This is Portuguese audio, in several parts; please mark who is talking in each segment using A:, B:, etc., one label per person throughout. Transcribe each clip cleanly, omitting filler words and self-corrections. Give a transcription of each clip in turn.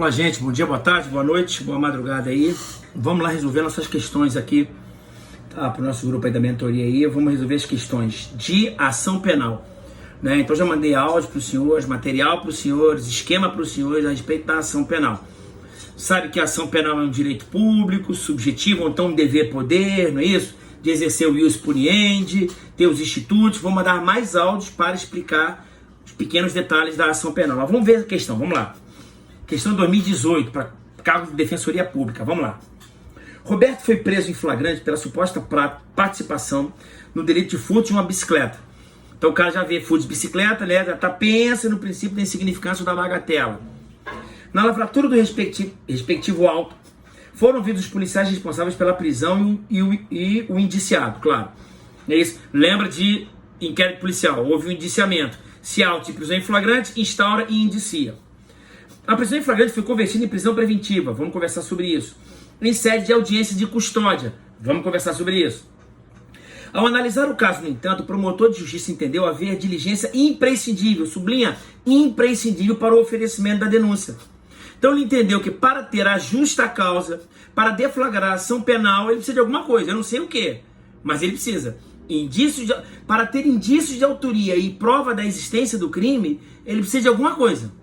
A: Olá, gente, bom dia, boa tarde, boa noite, boa madrugada aí. Vamos lá resolver nossas questões aqui, tá? Para o nosso grupo aí da mentoria aí, vamos resolver as questões de ação penal, né? Então já mandei áudio para os senhores, material para os senhores, esquema para os senhores a respeito da ação penal. Sabe que a ação penal é um direito público, subjetivo, ou então um dever-poder, não é isso? De exercer o ius puniendi, ter os institutos. Vou mandar mais áudios para explicar os pequenos detalhes da ação penal. Mas vamos ver a questão, vamos lá. Questão 2018, para cargo de defensoria pública, vamos lá. Roberto foi preso em flagrante pela suposta participação no delito de furto de uma bicicleta. Então o cara já vê furto de bicicleta, né? Já pensa no princípio da insignificância da bagatela. Na lavratura do respectivo auto, foram ouvidos os policiais responsáveis pela prisão e o indiciado, claro. É isso. Lembra de inquérito policial, houve um indiciamento. Se auto de prisão em flagrante, instaura e indicia. A prisão em flagrante foi convertida em prisão preventiva, vamos conversar sobre isso. Em sede de audiência de custódia, vamos conversar sobre isso. Ao analisar o caso, no entanto, o promotor de justiça entendeu haver diligência imprescindível, sublinha, imprescindível para o oferecimento da denúncia. Então ele entendeu que para ter a justa causa, para deflagrar a ação penal, ele precisa de alguma coisa, eu não sei o que, mas ele precisa. Para ter indícios de autoria e prova da existência do crime, ele precisa de alguma coisa.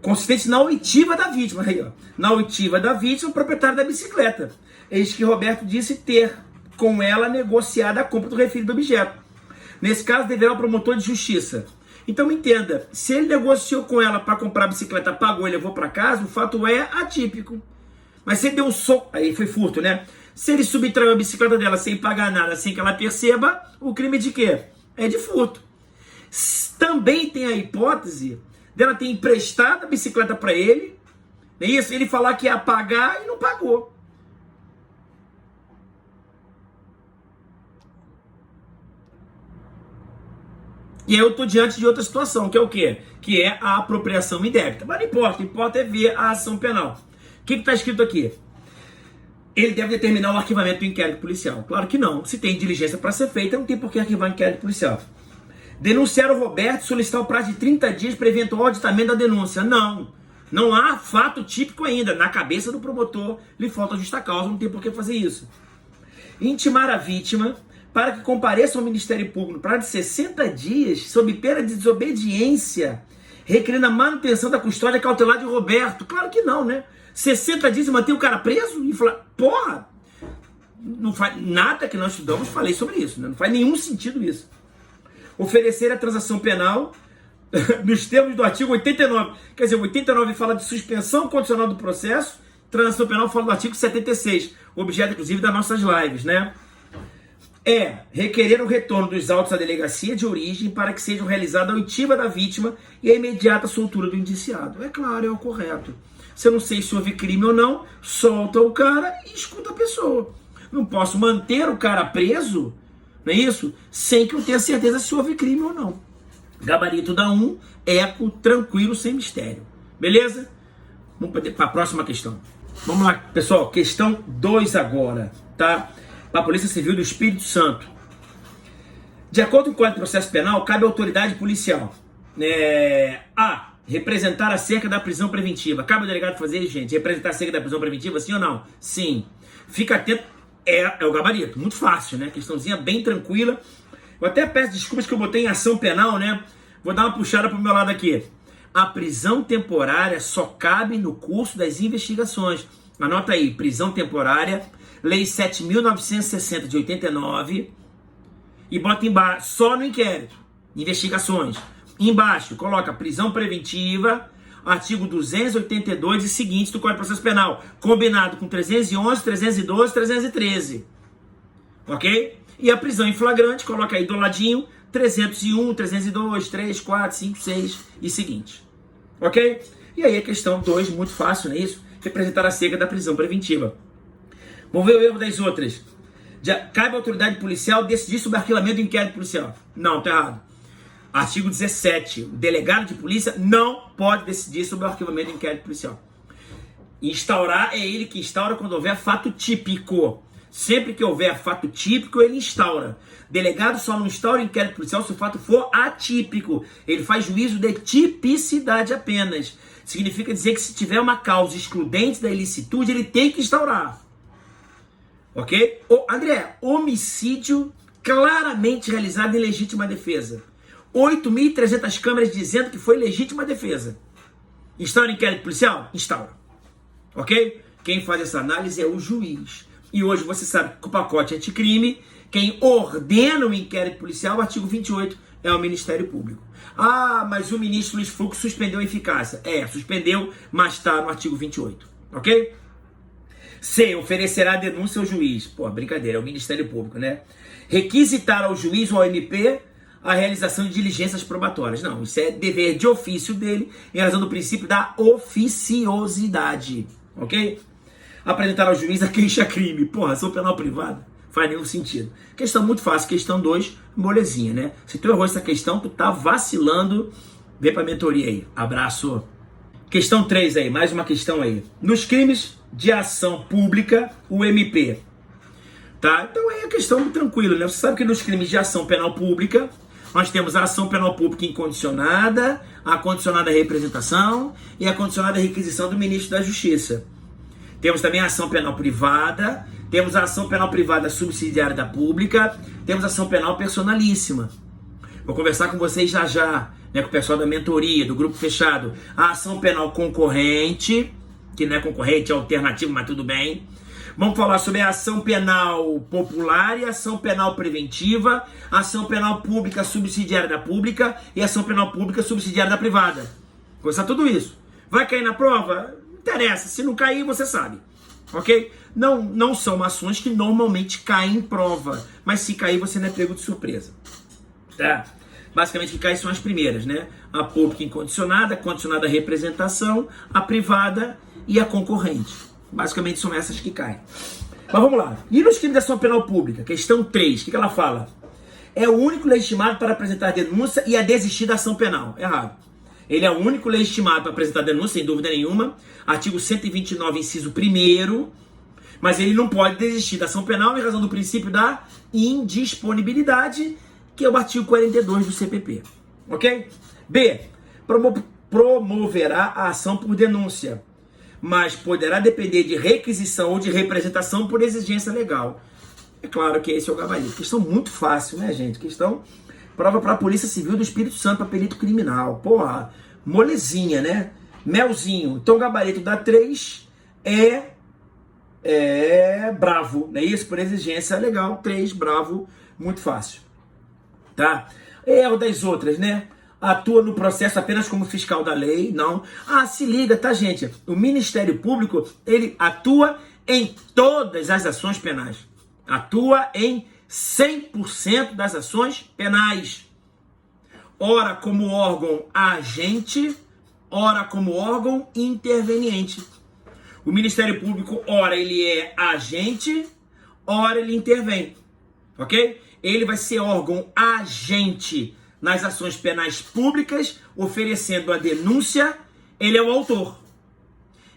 A: Consistente na oitiva da vítima. Aí, ó. Na oitiva da vítima, o proprietário da bicicleta. Eis que Roberto disse ter com ela negociado a compra do referido objeto. Nesse caso, deverá o promotor de justiça. Então entenda, se ele negociou com ela para comprar a bicicleta, pagou e levou para casa, o fato é atípico. Mas se ele deu um soco, aí foi furto, né? Se ele subtraiu a bicicleta dela sem pagar nada, sem que ela perceba, o crime é de quê? É de furto. Também tem a hipótese dela ter emprestado a bicicleta para ele, não é isso? Ele falar que ia pagar e não pagou. E aí eu estou diante de outra situação, que é o quê? Que é a apropriação indébita. Mas não importa, o que importa é ver a ação penal. O que está escrito aqui? Ele deve determinar o arquivamento do inquérito policial. Claro que não. Se tem diligência para ser feita, não tem por que arquivar o inquérito policial. Denunciar o Roberto, solicitar o prazo de 30 dias para eventual auditamento da denúncia. Não há fato típico ainda. Na cabeça do promotor, lhe falta justa causa, não tem por que fazer isso. Intimar a vítima para que compareça ao Ministério Público para de 60 dias, sob pena de desobediência, requerendo a manutenção da custódia cautelar de Roberto. Claro que não, né? 60 dias e manter o cara preso? E falar, porra! Não faz nada que nós estudamos, falei sobre isso, né? Não faz nenhum sentido isso. Oferecer a transação penal nos termos do artigo 89. Quer dizer, o 89 fala de suspensão condicional do processo, transação penal fala do artigo 76, objeto, inclusive, das nossas lives, né? Requerer o retorno dos autos à delegacia de origem para que sejam realizadas a oitiva da vítima e a imediata soltura do indiciado. É claro, é o correto. Se eu não sei se houve crime ou não, solta o cara e escuta a pessoa. Não posso manter o cara preso, não é isso? Sem que eu tenha certeza se houve crime ou não. Gabarito da 1, eco, tranquilo, sem mistério. Beleza? Vamos para a próxima questão. Vamos lá, pessoal. Questão 2 agora, tá? Para a Polícia Civil do Espírito Santo. De acordo com o Código de Processo Penal, cabe à autoridade policial representar acerca da prisão preventiva. Cabe ao delegado fazer isso, gente? Representar acerca da prisão preventiva, sim ou não? Sim. Fica atento. É o gabarito, muito fácil, né? Questãozinha bem tranquila. Eu até peço desculpas que eu botei em ação penal, né? Vou dar uma puxada pro meu lado aqui. A prisão temporária só cabe no curso das investigações. Anota aí, prisão temporária, Lei 7.960 de 89, e bota embaixo, só no inquérito, investigações. Embaixo, coloca prisão preventiva, artigo 282 e seguintes do Código de Processo Penal, combinado com 311, 312, 313. Ok? E a prisão em flagrante, coloca aí do ladinho, 301, 302, 3, 4, 5, 6 e seguinte. Ok? E aí a questão 2, muito fácil, não é isso? Representar acerca da prisão preventiva. Vamos ver o erro das outras. Cabe à autoridade policial decidir sobre o arquivamento do inquérito policial. Não, tá errado. Artigo 17. O delegado de polícia não pode decidir sobre o arquivamento do inquérito policial. Instaurar é ele que instaura quando houver fato típico. Sempre que houver fato típico, ele instaura. Delegado só não instaura inquérito policial se o fato for atípico. Ele faz juízo de tipicidade apenas. significa dizer que se tiver uma causa excludente da ilicitude, ele tem que instaurar. Ok? André, homicídio claramente realizado em legítima defesa. 8.300 câmeras dizendo que foi legítima defesa. Instaura inquérito policial? Instaura. Ok? Quem faz essa análise é o juiz. E hoje você sabe que o pacote anticrime, quem ordena o inquérito policial, o artigo 28, é o Ministério Público. Ah, mas o ministro Luiz Fux suspendeu a eficácia. Suspendeu, mas está no artigo 28. Ok? C. Oferecerá denúncia ao juiz. Pô, brincadeira, é o Ministério Público, né? Requisitar ao juiz ou ao MP a realização de diligências probatórias. Não, isso é dever de ofício dele, em razão do princípio da oficiosidade. Ok? Apresentar ao juiz a queixa-crime. Porra, ação penal privada. Faz nenhum sentido. Questão muito fácil. Questão 2, molezinha, né? Se tu errou essa questão, tu tá vacilando. Vem pra mentoria aí. Abraço. Questão 3 aí, mais uma questão aí. Nos crimes de ação pública, o MP. Tá? Então é a questão tranquila, né? Você sabe que nos crimes de ação penal pública, nós temos a ação penal pública incondicionada, a condicionada representação e a condicionada requisição do ministro da Justiça. Temos também a ação penal privada, temos a ação penal privada subsidiária da pública, temos a ação penal personalíssima. Vou conversar com vocês já, né, com o pessoal da mentoria, do grupo fechado. A ação penal concorrente, que não é concorrente, é alternativo, mas tudo bem. Vamos falar sobre a ação penal popular e a ação penal preventiva, a ação penal pública subsidiária da pública e a ação penal pública subsidiária da privada. Conversar tudo isso. Vai cair na prova? Não interessa. Se não cair, você sabe. Ok? Não são ações que normalmente caem em prova, mas se cair, você não é pego de surpresa. Tá? Basicamente, o que cai são as primeiras, né? A pública incondicionada, a condicionada representação, a privada e a concorrente. Basicamente são essas que caem. Mas vamos lá. E nos crimes de ação penal pública? Questão 3. O que ela fala? É o único legitimado para apresentar denúncia e a desistir da ação penal. Errado. Ele é o único legitimado para apresentar denúncia, sem dúvida nenhuma. Artigo 129, inciso 1º. Mas ele não pode desistir da ação penal em razão do princípio da indisponibilidade, que é o artigo 42 do CPP. Ok? B. Promoverá a ação por denúncia, mas poderá depender de requisição ou de representação por exigência legal. É claro que esse é o gabarito. Questão muito fácil, né, gente? Questão prova para a Polícia Civil do Espírito Santo, para perito criminal. Porra, molezinha, né? Melzinho. Então o gabarito da 3 é bravo, não é isso? Por exigência legal. 3, bravo, muito fácil. Tá? Erro das outras, né? Atua no processo apenas como fiscal da lei, não. Se liga, tá, gente? O Ministério Público, ele atua em todas as ações penais. Atua em 100% das ações penais. Ora como órgão agente, ora como órgão interveniente. O Ministério Público, ora ele é agente, ora ele intervém. Ok? Ele vai ser órgão agente nas ações penais públicas, oferecendo a denúncia, ele é o autor.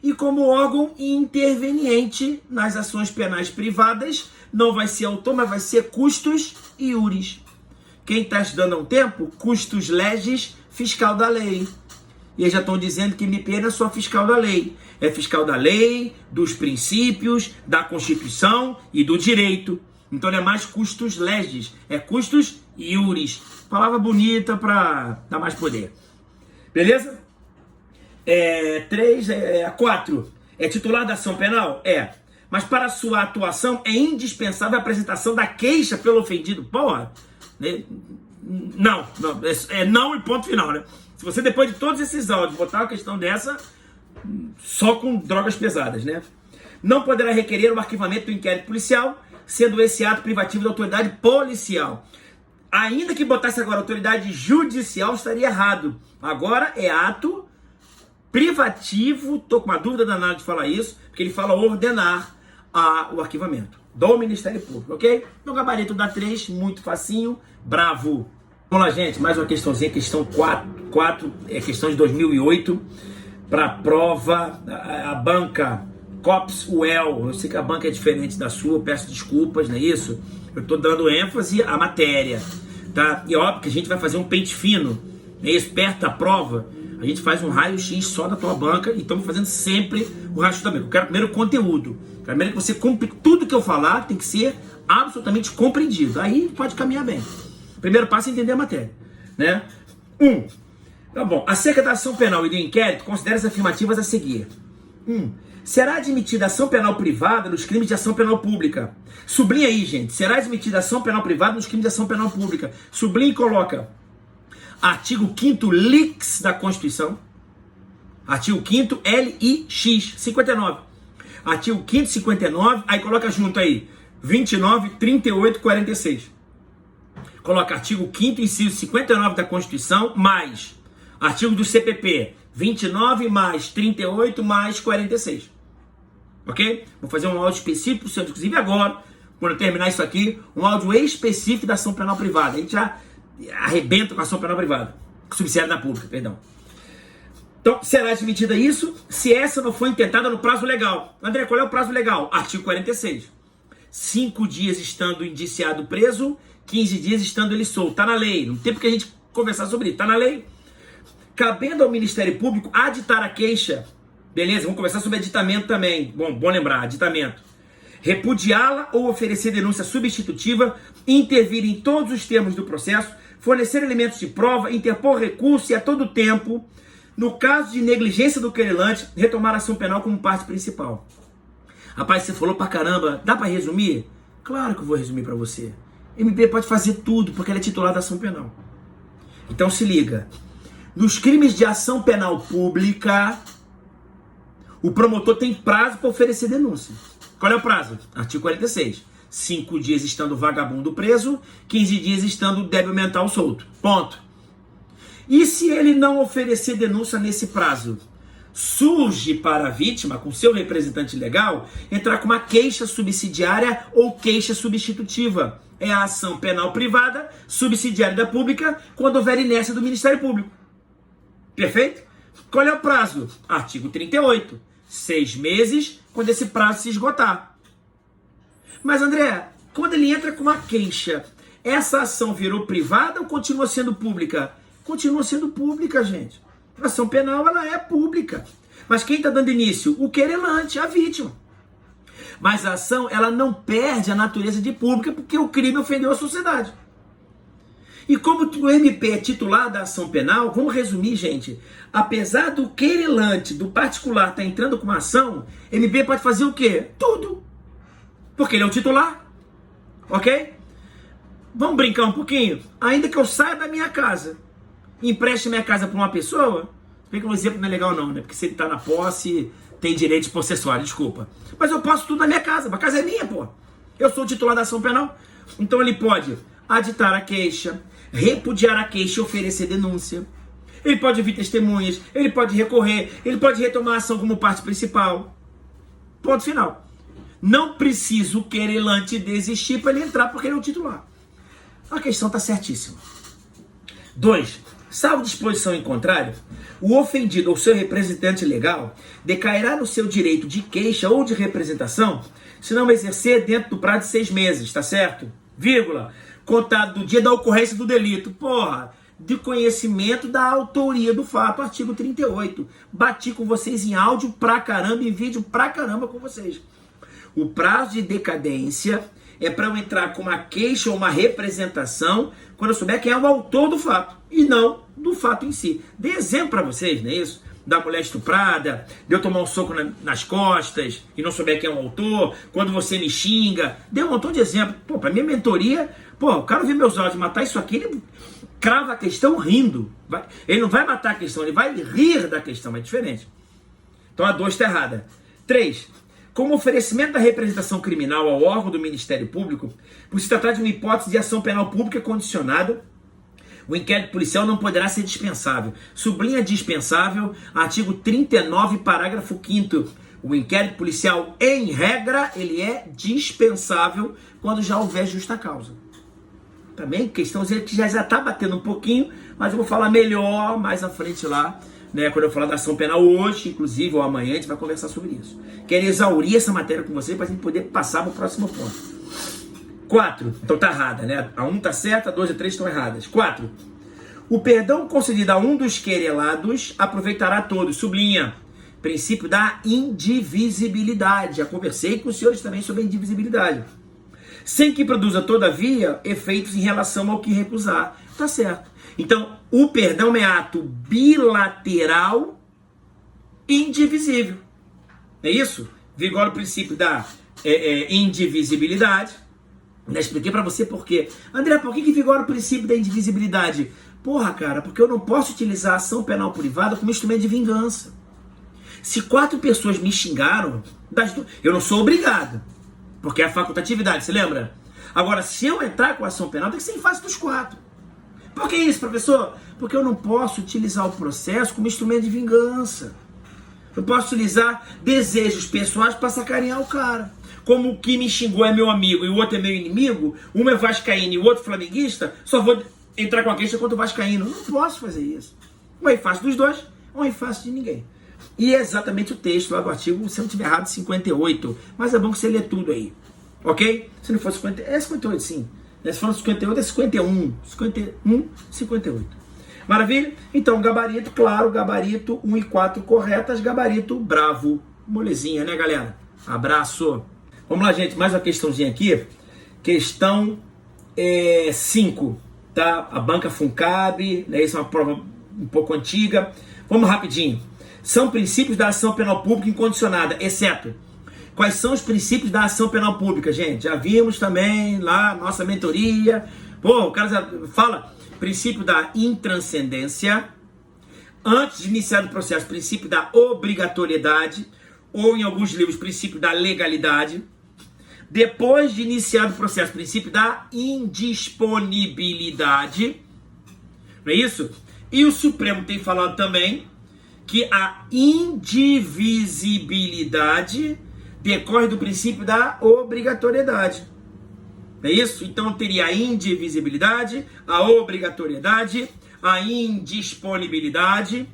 A: E como órgão interveniente nas ações penais privadas, não vai ser autor, mas vai ser custos iuris. Quem está estudando há um tempo, custos legis, fiscal da lei. E eles já estão dizendo que MP não é só fiscal da lei. É fiscal da lei, dos princípios, da Constituição e do direito. Então ele é mais custos legis, é custos iuris. Palavra bonita para dar mais poder. Beleza? 4. É titular da ação penal? Mas para sua atuação é indispensável a apresentação da queixa pelo ofendido. Porra! Não e ponto final, né? Se você depois de todos esses áudios botar uma questão dessa, só com drogas pesadas, né? Não poderá requerer o arquivamento do inquérito policial, sendo esse ato privativo da autoridade policial. Ainda que botasse agora autoridade judicial, estaria errado. Agora é ato privativo, tô com uma dúvida danada de falar isso, porque ele fala ordenar o arquivamento do Ministério Público, ok? No gabarito da 3, muito facinho, bravo. Vamos lá, gente, mais uma questãozinha, questão 4, é questão de 2008, para prova, a banca Copswell. Eu sei que a banca é diferente da sua, eu peço desculpas, não é isso? Eu estou dando ênfase à matéria, tá? E óbvio que a gente vai fazer um pente fino, não é isso? Perto da prova, A gente faz um raio-x só da tua banca e estamos fazendo sempre o raio-x também. Eu quero primeiro o conteúdo. Quero primeiro que você compre tudo que eu falar, tem que ser absolutamente compreendido. Aí pode caminhar bem. O primeiro passo é entender a matéria, né? Tá bom. Acerca da ação penal e do inquérito, considere as afirmativas a seguir. Será admitida ação penal privada nos crimes de ação penal pública. Sublinha aí, gente. Será admitida ação penal privada nos crimes de ação penal pública. Sublinha e coloca. Artigo 5º LIX da Constituição. Artigo 5º LIX 59. Artigo 5º 59. Aí coloca junto aí 29, 38, 46. Coloca artigo 5º inciso 59 da Constituição mais artigo do CPP 29 mais 38 mais 46. Ok? Vou fazer um áudio específico, inclusive agora, quando eu terminar isso aqui, um áudio específico da ação penal privada. A gente já arrebenta com a ação penal privada, subsidiária da pública, perdão. Então, será admitida isso se essa não for intentada no prazo legal. André, qual é o prazo legal? Artigo 46. 5 dias estando indiciado preso, 15 dias estando ele solto. Está na lei. Não tem porque a gente conversar sobre isso. Está na lei. Cabendo ao Ministério Público aditar a queixa. Beleza? Vamos conversar sobre aditamento também. Bom lembrar, aditamento. Repudiá-la ou oferecer denúncia substitutiva, intervir em todos os termos do processo, fornecer elementos de prova, interpor recurso e a todo tempo, no caso de negligência do querelante, retomar a ação penal como parte principal. Rapaz, você falou pra caramba, dá pra resumir? Claro que eu vou resumir pra você. MB pode fazer tudo, porque ela é titular da ação penal. Então se liga. Nos crimes de ação penal pública, o promotor tem prazo para oferecer denúncia. Qual é o prazo? Artigo 46. 5 dias estando o vagabundo preso, 15 dias estando o débil mental solto. Ponto. E se ele não oferecer denúncia nesse prazo? Surge para a vítima, com seu representante legal, entrar com uma queixa subsidiária ou queixa substitutiva. É a ação penal privada, subsidiária da pública, quando houver inércia do Ministério Público. Perfeito? Qual é o prazo? Artigo 38. 6 meses, quando esse prazo se esgotar. Mas, André, quando ele entra com uma queixa, essa ação virou privada ou continua sendo pública? Continua sendo pública, gente. A ação penal, ela é pública. Mas quem está dando início? O querelante, a vítima. Mas a ação, ela não perde a natureza de pública porque o crime ofendeu a sociedade. E como o MP é titular da ação penal, vamos resumir, gente. Apesar do querelante, do particular, estar entrando com uma ação, MP pode fazer o quê? Tudo. Porque ele é o titular. Ok? Vamos brincar um pouquinho? Ainda que eu saia da minha casa, empreste minha casa para uma pessoa, bem que o exemplo não é legal não, né? Porque se ele está na posse, tem direitos possessórios, desculpa. Mas eu posso tudo na minha casa, a casa é minha, pô. Eu sou o titular da ação penal. Então ele pode aditar a queixa, repudiar a queixa e oferecer denúncia. Ele pode ouvir testemunhas, ele pode recorrer, ele pode retomar a ação como parte principal. Ponto final. Não precisa o querelante desistir para ele entrar porque ele é o titular. A questão está certíssima. 2. Salvo disposição em contrário, o ofendido ou seu representante legal decairá no seu direito de queixa ou de representação se não exercer dentro do prazo de 6 meses, tá certo? Vírgula, contado do dia da ocorrência do delito. Porra, de conhecimento da autoria do fato, artigo 38. Bati com vocês em áudio pra caramba, em vídeo pra caramba com vocês. O prazo de decadência é para eu entrar com uma queixa ou uma representação quando eu souber quem é o autor do fato e não do fato em si. Dei exemplo para vocês, não é isso? Da mulher estuprada, de eu tomar um soco nas costas e não souber quem é o autor, quando você me xinga. Dei um montão de exemplo. Pô, para minha mentoria, pô, o cara ouvir meus áudios matar isso aqui, ele crava a questão rindo. Ele não vai matar a questão, ele vai rir da questão, é diferente. Então a 2 está errada. 3. Como oferecimento da representação criminal ao órgão do Ministério Público, por se tratar de uma hipótese de ação penal pública condicionada, o inquérito policial não poderá ser dispensável. Sublinha dispensável, artigo 39, parágrafo 5º. O inquérito policial, em regra, ele é dispensável quando já houver justa causa. Também, questãozinha que já está batendo um pouquinho, mas eu vou falar melhor mais à frente lá, né, quando eu falar da ação penal hoje, inclusive, ou amanhã, a gente vai conversar sobre isso. Quero exaurir essa matéria com você para a gente poder passar para o próximo ponto. 4. Então tá errada, né? A 1 tá certa, a 2 e a 3 estão erradas. 4. O perdão concedido a um dos querelados aproveitará todos. Sublinha. Princípio da indivisibilidade. Já conversei com os senhores também sobre a indivisibilidade. Sem que produza, todavia, efeitos em relação ao que recusar. Tá certo. Então, o perdão é ato bilateral indivisível. É isso? Vigora o princípio da indivisibilidade. Já expliquei pra você por quê. André, por que vigora o princípio da indivisibilidade? Porra, cara, porque eu não posso utilizar a ação penal privada como instrumento de vingança. Se 4 pessoas me xingaram, eu não sou obrigado. Porque é a facultatividade, você lembra? Agora, se eu entrar com a ação penal, tem que ser em face dos 4. Por que isso, professor? Porque eu não posso utilizar o processo como instrumento de vingança. Eu posso utilizar desejos pessoais para sacanear o cara. Como o que me xingou é meu amigo e o outro é meu inimigo, um é vascaíno e o outro flamenguista, só vou entrar com a queixa contra o vascaíno. Não posso fazer isso. Ou em face dos dois, ou em face de ninguém. E é exatamente o texto lá do artigo, se eu não estiver errado, 58. Mas é bom que você lê tudo aí. Ok? Se não for 50, é 58 sim. Se for 58, é 51. 51, 58. Maravilha? Então, gabarito, claro, gabarito 1 e 4 corretas, gabarito bravo. Molezinha, né, galera? Abraço. Vamos lá, gente, mais uma questãozinha aqui. Questão 5, tá? A banca Funcab, né? Isso é uma prova um pouco antiga. Vamos rapidinho. São princípios da ação penal pública incondicionada, exceto. Quais são os princípios da ação penal pública, gente? Já vimos também lá, nossa mentoria. Pô, o cara já fala princípio da intranscendência. Antes de iniciar o processo, princípio da obrigatoriedade. Ou em alguns livros, princípio da legalidade. Depois de iniciar o processo, princípio da indisponibilidade. Não é isso? E o Supremo tem falado também que a indivisibilidade decorre do princípio da obrigatoriedade. É isso? Então teria a indivisibilidade, a obrigatoriedade, a indisponibilidade.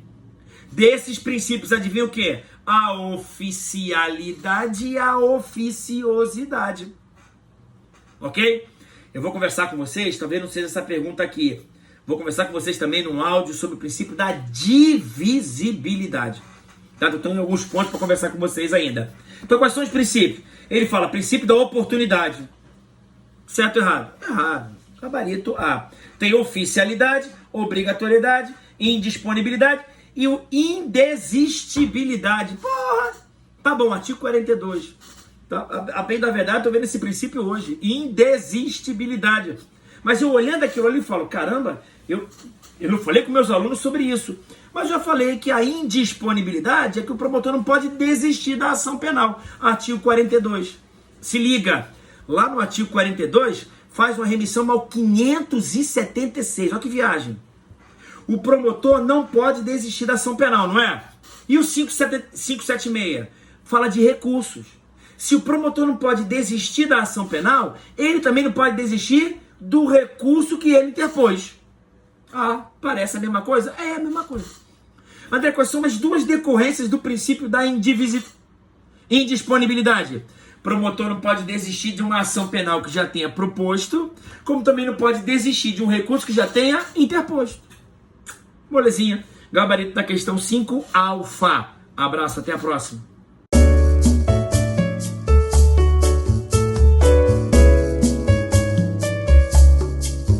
A: Desses princípios, adivinha o quê? A oficialidade e a oficiosidade. Ok? Eu vou conversar com vocês, talvez não seja essa pergunta aqui. Vou conversar com vocês também num áudio sobre o princípio da divisibilidade. Tá? Eu tenho alguns pontos para conversar com vocês ainda. Então, quais são os princípios? Ele fala princípio da oportunidade. Certo ou errado? Errado. Gabarito A. Tem oficialidade, obrigatoriedade, indisponibilidade e o indesistibilidade. Porra! Tá bom, artigo 42. Tá? A bem da verdade, eu tô vendo esse princípio hoje. Indesistibilidade. Mas eu olhando aquilo ali, falo, caramba, eu não falei com meus alunos sobre isso. Mas já falei que a indisponibilidade é que o promotor não pode desistir da ação penal. Artigo 42. Se liga, lá no artigo 42, faz uma remissão ao 576. Olha que viagem. O promotor não pode desistir da ação penal, não é? E o 576 fala de recursos. Se o promotor não pode desistir da ação penal, ele também não pode desistir do recurso que ele interpôs. Ah, parece a mesma coisa? É a mesma coisa. André, quais são as duas decorrências do princípio da indisponibilidade? Promotor não pode desistir de uma ação penal que já tenha proposto, como também não pode desistir de um recurso que já tenha interposto. Molezinha. Gabarito da questão 5, alfa. Abraço, até a próxima.